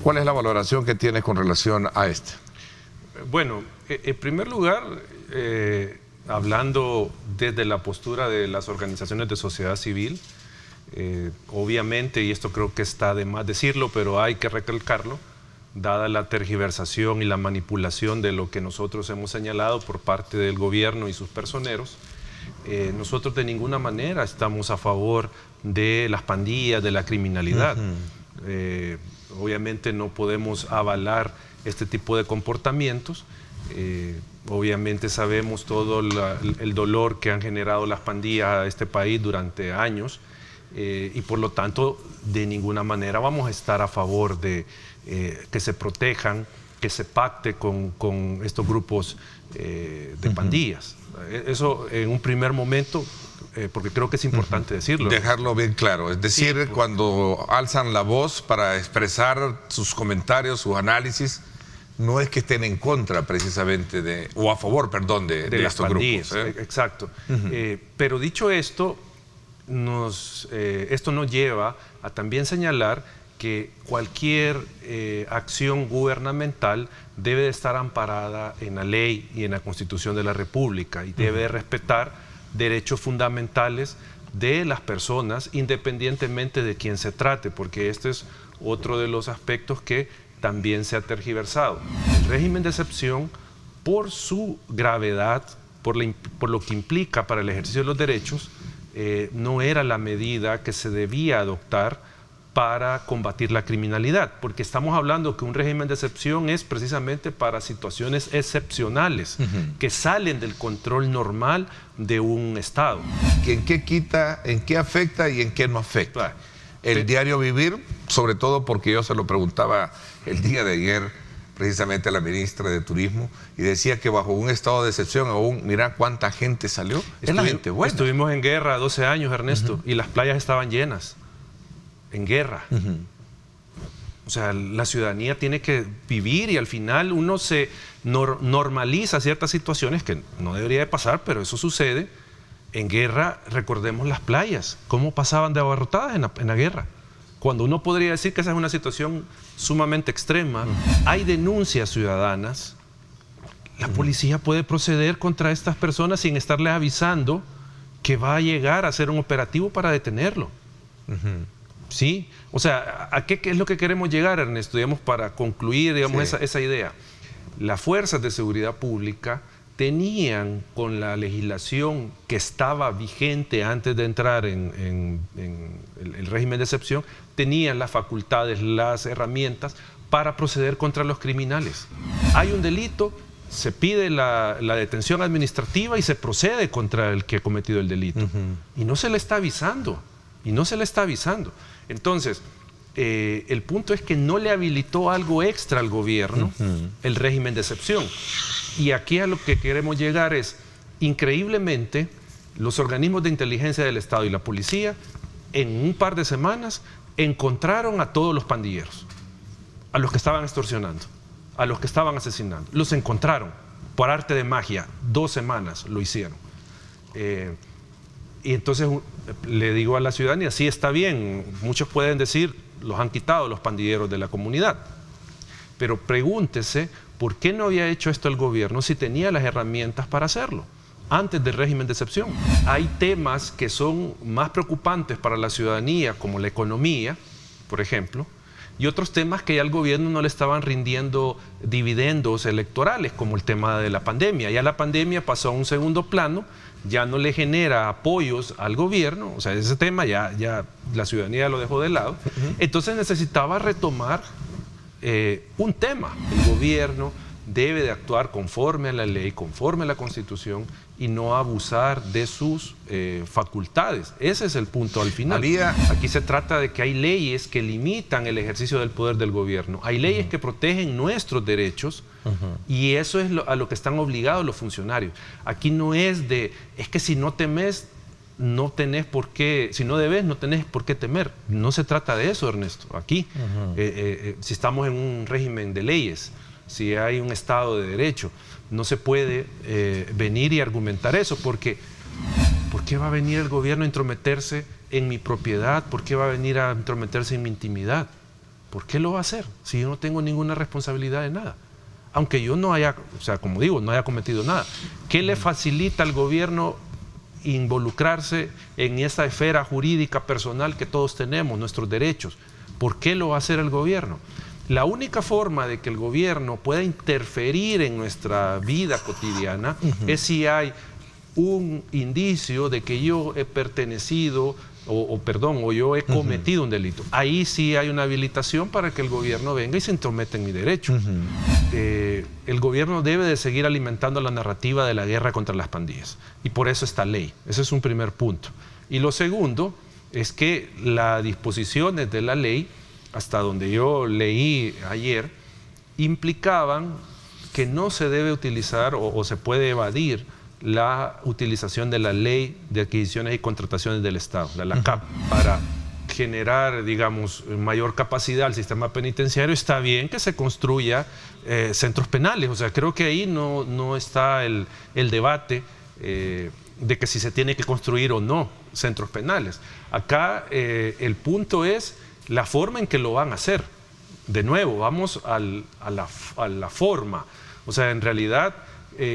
¿Cuál es la valoración que tienes con relación a este? Bueno, en primer lugar, hablando desde la postura de las organizaciones de sociedad civil, obviamente, y esto creo que está de más decirlo, pero hay que recalcarlo, dada la tergiversación y la manipulación de lo que nosotros hemos señalado por parte del gobierno y sus personeros, nosotros de ninguna manera estamos a favor de las pandillas, de la criminalidad. Obviamente no podemos avalar este tipo de comportamientos. Obviamente sabemos todo el dolor que han generado las pandillas a este país durante años, y por lo tanto de ninguna manera vamos a estar a favor de que se protejan, que se pacte con estos grupos de pandillas. Eso en un primer momento, porque creo que es importante decirlo. Dejarlo bien claro, es decir, sí, cuando alzan la voz para expresar sus comentarios, sus análisis, no es que estén en contra precisamente de, o a favor, perdón, de estos pandillas, grupos. Exacto. Pero dicho esto, esto nos lleva a también señalar que cualquier acción gubernamental debe de estar amparada en la ley y en la Constitución de la República y debe de respetar derechos fundamentales de las personas independientemente de quién se trate, porque este es otro de los aspectos que también se ha tergiversado. El régimen de excepción, por su gravedad, por lo que implica para el ejercicio de los derechos, no era la medida que se debía adoptar para combatir la criminalidad, porque estamos hablando que un régimen de excepción es precisamente para situaciones excepcionales, que salen del control normal de un Estado. ¿En qué quita, en qué afecta y en qué no afecta? El diario vivir, sobre todo porque yo se lo preguntaba el día de ayer precisamente a la ministra de Turismo y decía que bajo un estado de excepción aún, mira cuánta gente salió. Es la gente buena. Estuvimos en guerra 12 años, Ernesto, y las playas estaban llenas. En guerra. O sea, la ciudadanía tiene que vivir y al final uno se normaliza ciertas situaciones que no debería de pasar, pero eso sucede. En guerra, recordemos las playas, cómo pasaban de abarrotadas en la guerra. Cuando uno podría decir que esa es una situación sumamente extrema, hay denuncias ciudadanas, la policía puede proceder contra estas personas sin estarles avisando que va a llegar a hacer un operativo para detenerlo. ¿Sí? O sea, ¿a qué es lo que queremos llegar, Ernesto? Digamos, para concluir, digamos, esa idea. Las fuerzas de seguridad pública tenían, con la legislación que estaba vigente antes de entrar en el régimen de excepción, tenían las facultades, las herramientas para proceder contra los criminales. Hay un delito, se pide la detención administrativa y se procede contra el que ha cometido el delito. Y no se le está avisando. Entonces, el punto es que no le habilitó algo extra al gobierno el régimen de excepción. Y aquí a lo que queremos llegar es, increíblemente, los organismos de inteligencia del Estado y la policía, en un par de semanas, encontraron a todos los pandilleros, a los que estaban extorsionando, a los que estaban asesinando. Los encontraron, por arte de magia, 2 semanas lo hicieron. Y entonces le digo a la ciudadanía, sí, está bien, muchos pueden decir, los han quitado los pandilleros de la comunidad, pero pregúntese por qué no había hecho esto el gobierno si tenía las herramientas para hacerlo antes del régimen de excepción. Hay temas que son más preocupantes para la ciudadanía, como la economía, por ejemplo, y otros temas que ya al gobierno no le estaban rindiendo dividendos electorales, como el tema de la pandemia. Ya la pandemia pasó a un segundo plano, ya no le genera apoyos al gobierno, o sea, ese tema ya la ciudadanía lo dejó de lado. Entonces necesitaba retomar un tema. El gobierno debe de actuar conforme a la ley, conforme a la Constitución y no abusar de sus facultades. Ese es el punto al final. Aquí se trata de que hay leyes que limitan el ejercicio del poder del gobierno. Hay leyes que protegen nuestros derechos y eso es a lo que están obligados los funcionarios. Aquí no es que si no temes, no tenés por qué, si no debes, no tenés por qué temer. No se trata de eso, Ernesto. Aquí, si estamos en un régimen de leyes, si hay un Estado de Derecho, no se puede venir y argumentar eso, porque ¿por qué va a venir el gobierno a intrometerse en mi propiedad? ¿Por qué va a venir a intrometerse en mi intimidad? ¿Por qué lo va a hacer si yo no tengo ninguna responsabilidad de nada? Aunque yo no haya, o sea, como digo, no haya cometido nada. ¿Qué le facilita al gobierno involucrarse en esa esfera jurídica personal que todos tenemos, nuestros derechos? ¿Por qué lo va a hacer el gobierno? La única forma de que el gobierno pueda interferir en nuestra vida cotidiana es si hay un indicio de que yo he pertenecido o yo he cometido un delito. Ahí sí hay una habilitación para que el gobierno venga y se intrometa en mi derecho. El gobierno debe de seguir alimentando la narrativa de la guerra contra las pandillas. Y por eso esta ley. Ese es un primer punto. Y lo segundo es que las disposiciones de la ley, hasta donde yo leí ayer, implicaban que no se debe utilizar o se puede evadir la utilización de la Ley de Adquisiciones y Contrataciones del Estado, la LACAP, para generar, digamos, mayor capacidad al sistema penitenciario. Está bien que se construya centros penales, o sea, creo que ahí no está el debate de que si se tiene que construir o no centros penales. Acá el punto es la forma en que lo van a hacer. De nuevo, vamos a la forma. O sea, en realidad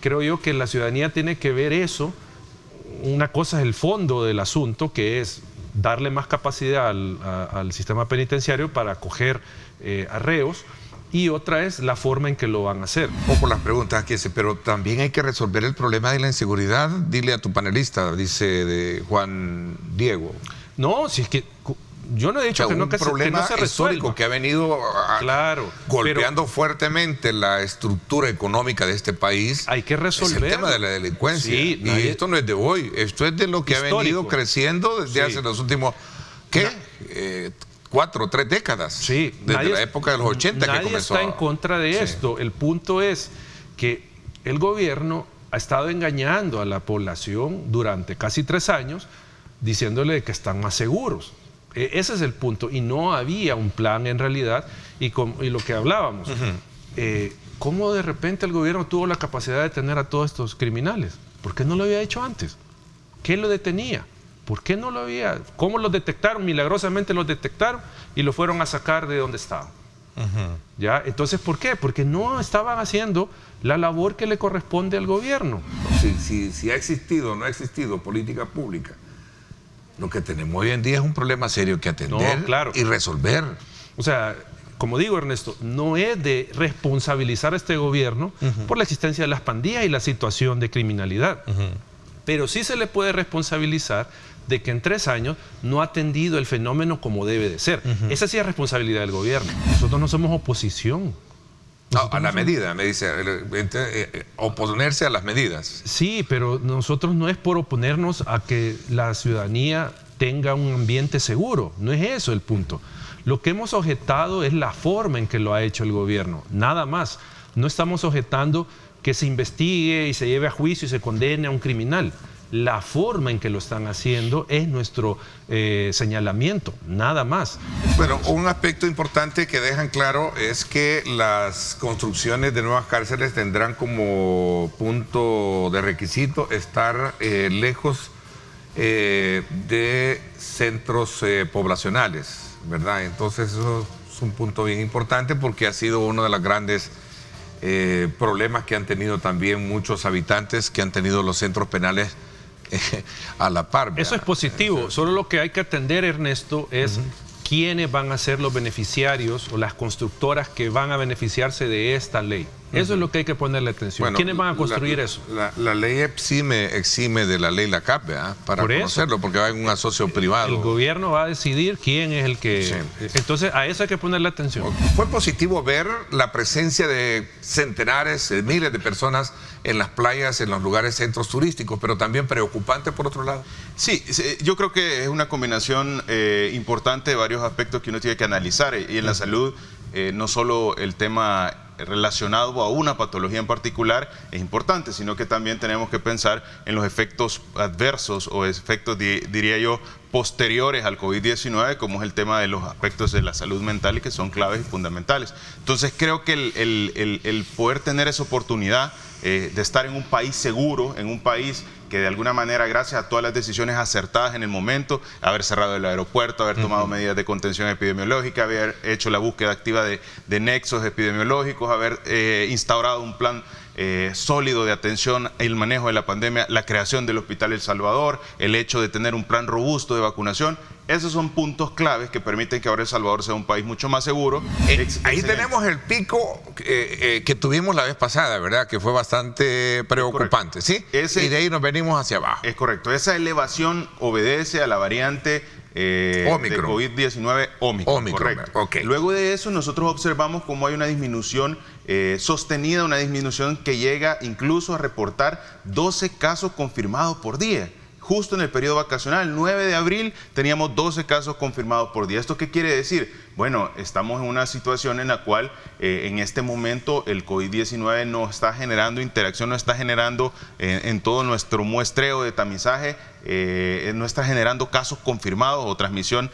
creo yo que la ciudadanía tiene que ver eso. Una cosa es el fondo del asunto, que es darle más capacidad al sistema penitenciario para acoger a reos, y otra es la forma en que lo van a hacer. Ojo las preguntas que pero también hay que resolver el problema de la inseguridad. Dile a tu panelista, dice de Juan Diego. No, si es que yo no he dicho que no se resuelva. Un problema histórico que ha venido golpeando fuertemente la estructura económica de este país. Hay que resolver. Es el tema de la delincuencia. Sí, y esto no es de hoy, esto es de lo que ha venido creciendo desde hace los últimos, 4 o 3 décadas. Sí. Desde la época de los 80 que comenzó. Nadie está en contra de esto. El punto es que el gobierno ha estado engañando a la población durante casi 3 años, diciéndole que están más seguros. Ese es el punto, y no había un plan en realidad, y lo que hablábamos, ¿cómo de repente el gobierno tuvo la capacidad de detener a todos estos criminales? ¿Por qué no lo había hecho antes? ¿Qué lo detenía? ¿Por qué no lo había? ¿Cómo los detectaron? Milagrosamente los detectaron y lo fueron a sacar de donde estaban. ¿Ya? Entonces, ¿por qué? Porque no estaban haciendo la labor que le corresponde al gobierno. Si ha existido o no ha existido política pública, lo que tenemos hoy en día es un problema serio que atender y resolver. O sea, como digo, Ernesto, no es de responsabilizar a este gobierno por la existencia de las pandillas y la situación de criminalidad. Pero sí se le puede responsabilizar de que en 3 años no ha atendido el fenómeno como debe de ser. Esa sí es responsabilidad del gobierno. Nosotros no somos oposición. A la medida, me dice, oponerse a las medidas. Sí, pero nosotros no es por oponernos a que la ciudadanía tenga un ambiente seguro. No es eso el punto. Lo que hemos objetado es la forma en que lo ha hecho el gobierno, nada más. No estamos objetando que se investigue y se lleve a juicio y se condene a un criminal. La forma en que lo están haciendo es nuestro señalamiento, nada más. Bueno, un aspecto importante que dejan claro es que las construcciones de nuevas cárceles tendrán como punto de requisito estar lejos de centros poblacionales, ¿verdad? Entonces eso es un punto bien importante porque ha sido uno de los grandes problemas que han tenido también muchos habitantes que han tenido los centros penales a la par. Eso es positivo, solo lo que hay que atender, Ernesto, es quiénes van a ser los beneficiarios o las constructoras que van a beneficiarse de esta ley. Eso es lo que hay que ponerle atención. Bueno, ¿quiénes van a construir eso? La ley exime de la ley LACAP, ¿verdad? Para conocerlo, porque va en un asocio privado. El gobierno va a decidir quién es el que... Sí. Entonces, a eso hay que ponerle atención. Fue positivo ver la presencia de centenares, de miles de personas en las playas, en los lugares, centros turísticos, pero también preocupante por otro lado. Sí, yo creo que es una combinación importante de varios aspectos que uno tiene que analizar. Y en la salud, no solo el tema relacionado a una patología en particular es importante, sino que también tenemos que pensar en los efectos adversos o efectos, diría yo, posteriores al COVID-19, como es el tema de los aspectos de la salud mental y que son claves y fundamentales. Entonces creo que el poder tener esa oportunidad de estar en un país seguro, en un país que de alguna manera, gracias a todas las decisiones acertadas en el momento, haber cerrado el aeropuerto, haber tomado medidas de contención epidemiológica, haber hecho la búsqueda activa de nexos epidemiológicos, haber instaurado un plan sólido de atención el manejo de la pandemia, la creación del Hospital El Salvador, el hecho de tener un plan robusto de vacunación. Esos son puntos claves que permiten que ahora El Salvador sea un país mucho más seguro. Ahí tenemos el pico que tuvimos la vez pasada, ¿verdad? Que fue bastante preocupante, ¿sí? Y de ahí nos venimos hacia abajo. Es correcto. Esa elevación obedece a la variante de COVID-19 Omicron. Correcto. Okay. Luego de eso nosotros observamos cómo hay una disminución sostenida, una disminución que llega incluso a reportar 12 casos confirmados por día. Justo en el periodo vacacional, el 9 de abril, teníamos 12 casos confirmados por día. ¿Esto qué quiere decir? Bueno, estamos en una situación en la cual en este momento el COVID-19 no está generando interacción, no está generando en todo nuestro muestreo de tamizaje, no está generando casos confirmados o transmisión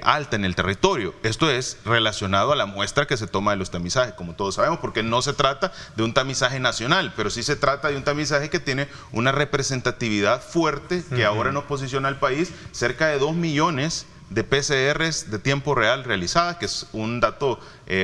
alta en el territorio. Esto es relacionado a la muestra que se toma de los tamizajes, como todos sabemos, porque no se trata de un tamizaje nacional, pero sí se trata de un tamizaje que tiene una representatividad fuerte que ahora nos posiciona al país cerca de 2 millones de PCRs de tiempo real realizadas, que es un dato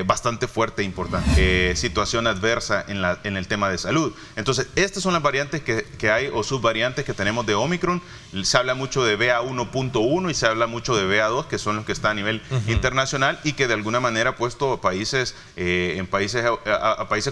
bastante fuerte e importante. Situación adversa en el tema de salud. Entonces, estas son las variantes que hay o subvariantes que tenemos de Omicron. Se habla mucho de BA1.1 y se habla mucho de BA2, que son los que están a nivel internacional y que de alguna manera ha puesto a países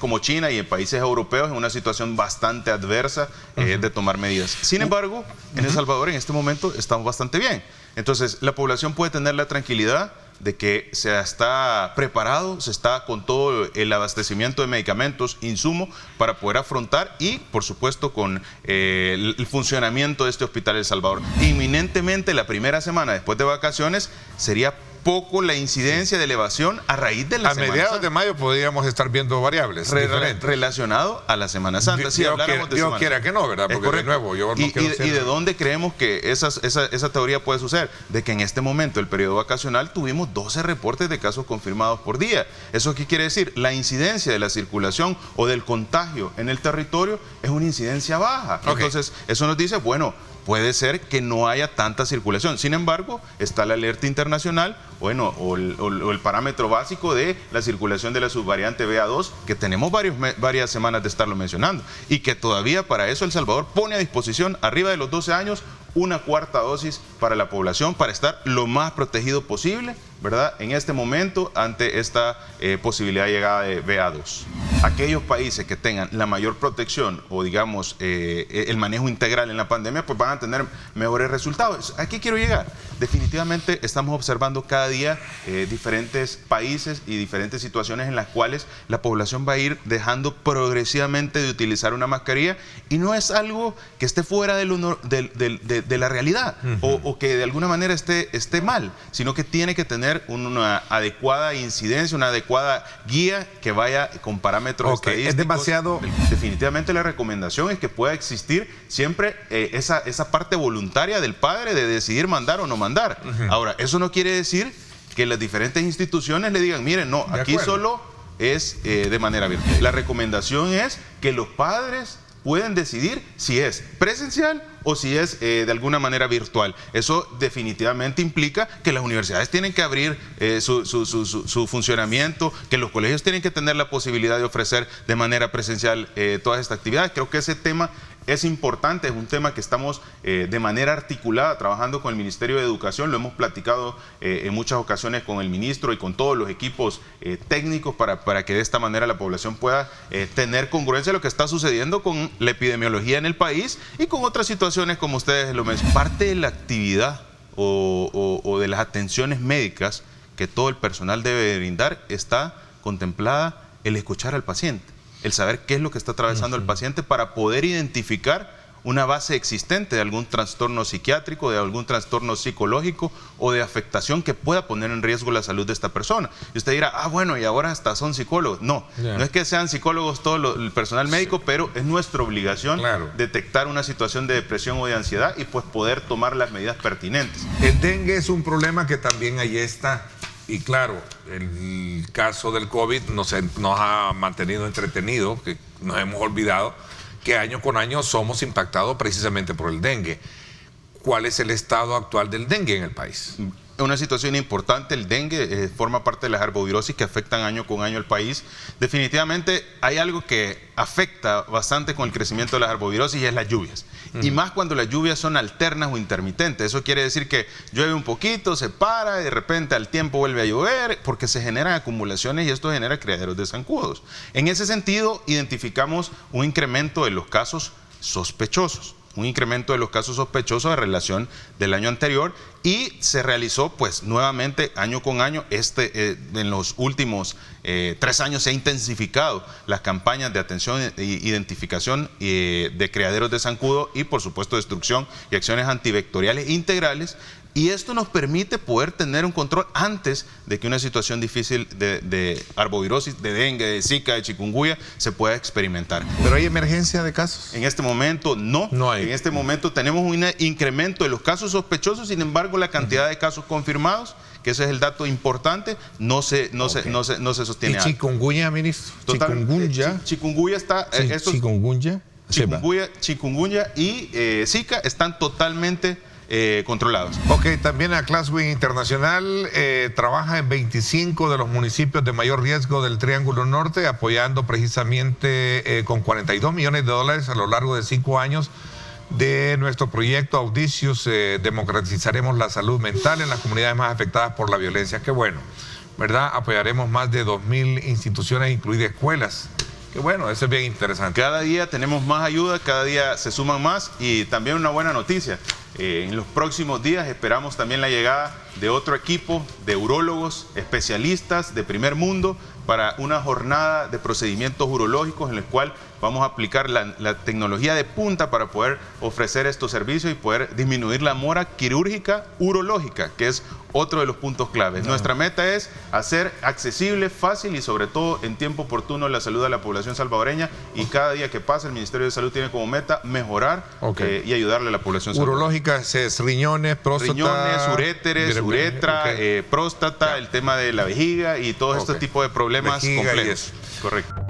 como China y en países europeos en una situación bastante adversa de tomar medidas. Sin embargo, en El Salvador en este momento estamos bastante bien. Entonces, la población puede tener la tranquilidad de que se está preparado, se está con todo el abastecimiento de medicamentos, insumos para poder afrontar y, por supuesto, con el funcionamiento de este Hospital El Salvador. Inminentemente, la primera semana después de vacaciones, sería poco la incidencia de elevación a raíz de la Semana Santa. A mediados de mayo podríamos estar viendo variables relacionado a la Semana Santa. Si Dios quiera que no, ¿verdad? Porque de nuevo, yo no quiero ¿Y de dónde creemos que esa teoría puede suceder? De que en este momento, el periodo vacacional, tuvimos 12 reportes de casos confirmados por día. ¿Eso qué quiere decir? La incidencia de la circulación o del contagio en el territorio es una incidencia baja. Entonces, eso nos dice, bueno, puede ser que no haya tanta circulación. Sin embargo, está la alerta internacional, bueno, o el parámetro básico de la circulación de la subvariante BA2, que tenemos varias semanas de estarlo mencionando, y que todavía para eso El Salvador pone a disposición, arriba de los 12 años, una cuarta dosis para la población, para estar lo más protegido posible, ¿verdad? En este momento, ante esta posibilidad de llegada de BA2. Aquellos países que tengan la mayor protección o, digamos, el manejo integral en la pandemia, pues van a tener mejores resultados. ¿A qué quiero llegar? Definitivamente estamos observando cada día diferentes países y diferentes situaciones en las cuales la población va a ir dejando progresivamente de utilizar una mascarilla, y no es algo que esté fuera de la realidad o que de alguna manera esté mal, sino que tiene que tener una adecuada incidencia, una adecuada guía que vaya con parámetros estadísticos. Es demasiado. Definitivamente la recomendación es que pueda existir siempre esa parte voluntaria del padre de decidir mandar o no mandar. Ahora, eso no quiere decir que las diferentes instituciones le digan, miren, no, aquí solo es de manera virtual. La recomendación es que los padres pueden decidir si es presencial o si es de alguna manera virtual. Eso definitivamente implica que las universidades tienen que abrir su funcionamiento, que los colegios tienen que tener la posibilidad de ofrecer de manera presencial todas estas actividades. Creo que ese tema es importante, es un tema que estamos de manera articulada trabajando con el Ministerio de Educación. Lo hemos platicado en muchas ocasiones con el ministro y con todos los equipos técnicos para que de esta manera la población pueda tener congruencia a lo que está sucediendo con la epidemiología en el país y con otras situaciones como ustedes lo mencionan. Parte de la actividad o de las atenciones médicas que todo el personal debe brindar está contemplada el escuchar al paciente, el saber qué es lo que está atravesando el paciente para poder identificar una base existente de algún trastorno psiquiátrico, de algún trastorno psicológico o de afectación que pueda poner en riesgo la salud de esta persona. Y usted dirá, bueno, y ahora hasta son psicólogos. No, no es que sean psicólogos todo el personal médico, pero es nuestra obligación detectar una situación de depresión o de ansiedad y pues poder tomar las medidas pertinentes. El dengue es un problema que también ahí está. Y claro, el caso del COVID nos ha mantenido entretenidos, que nos hemos olvidado que año con año somos impactados precisamente por el dengue. ¿Cuál es el estado actual del dengue en el país? Una situación importante, el dengue forma parte de las arbovirosis que afectan año con año al país. Definitivamente hay algo que afecta bastante con el crecimiento de las arbovirosis y es las lluvias. Y más cuando las lluvias son alternas o intermitentes. Eso quiere decir que llueve un poquito, se para y de repente al tiempo vuelve a llover porque se generan acumulaciones y esto genera criaderos de zancudos. En ese sentido, identificamos un incremento de los casos sospechosos. Un incremento de los casos sospechosos en relación del año anterior y se realizó pues nuevamente año con año. En los últimos 3 años se ha intensificado las campañas de atención e identificación de criaderos de zancudo y por supuesto destrucción y acciones antivectoriales integrales. Y esto nos permite poder tener un control antes de que una situación difícil de arbovirosis, de dengue, de zika, de chikungunya se pueda experimentar. ¿Pero hay emergencia de casos? En este momento no hay. En este momento tenemos un incremento de los casos sospechosos, sin embargo la cantidad de casos confirmados, que ese es el dato importante, no se sostiene. ¿Y chikungunya, ministro? Chikungunya está... Chikungunya y zika están totalmente controlados. Ok, también a Classwing Internacional trabaja en 25 de los municipios de mayor riesgo del Triángulo Norte, apoyando precisamente con $42 millones a lo largo de 5 años de nuestro proyecto Audicius. Democratizaremos la salud mental en las comunidades más afectadas por la violencia. Qué bueno, ¿verdad? Apoyaremos más de 2.000 instituciones, incluidas escuelas. Qué bueno, eso es bien interesante. Cada día tenemos más ayuda, cada día se suman más y también una buena noticia. En los próximos días esperamos también la llegada de otro equipo de urólogos especialistas de primer mundo para una jornada de procedimientos urológicos en el cual vamos a aplicar la tecnología de punta para poder ofrecer estos servicios y poder disminuir la mora quirúrgica urológica, que es otro de los puntos claves. Nuestra meta es hacer accesible, fácil y sobre todo en tiempo oportuno la salud a la población salvadoreña y cada día que pasa el Ministerio de Salud tiene como meta mejorar y ayudarle a la población salvadoreña. Urológicas es riñones, próstata... Riñones, uréteres, uretra, próstata, el tema de la vejiga y todo este tipo de problemas complejos. Correcto.